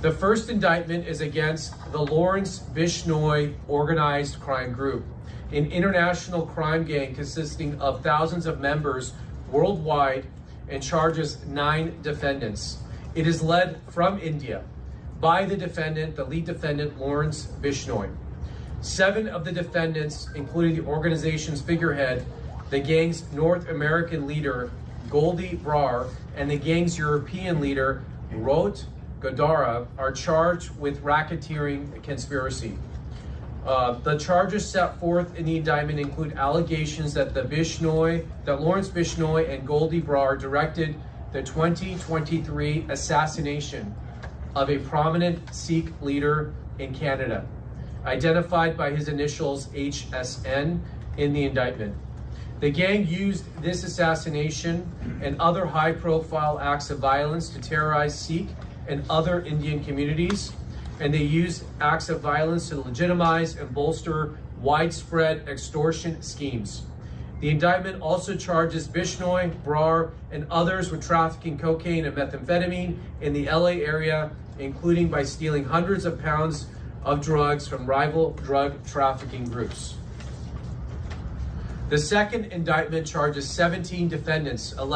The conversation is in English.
The first indictment is against the Lawrence Bishnoi organized crime group, an international crime gang consisting of thousands of members worldwide, and charges 9 defendants. It is led from India by the lead defendant, Lawrence Bishnoi. 7 of the defendants, including the organization's figurehead, the gang's North American leader, Goldie Brar, and the gang's European leader, Rot Godara, are charged with racketeering conspiracy. The charges set forth in the indictment include allegations that Lawrence Bishnoi and Goldie Brar directed the 2023 assassination of a prominent Sikh leader in Canada, identified by his initials HSN in the indictment. The gang used this assassination and other high-profile acts of violence to terrorize Sikh and other Indian communities, and they used acts of violence to legitimize and bolster widespread extortion schemes. The indictment also charges Bishnoi, Brar, and others with trafficking cocaine and methamphetamine in the LA area, including by stealing hundreds of pounds of drugs from rival drug trafficking groups. The second indictment charges 17 defendants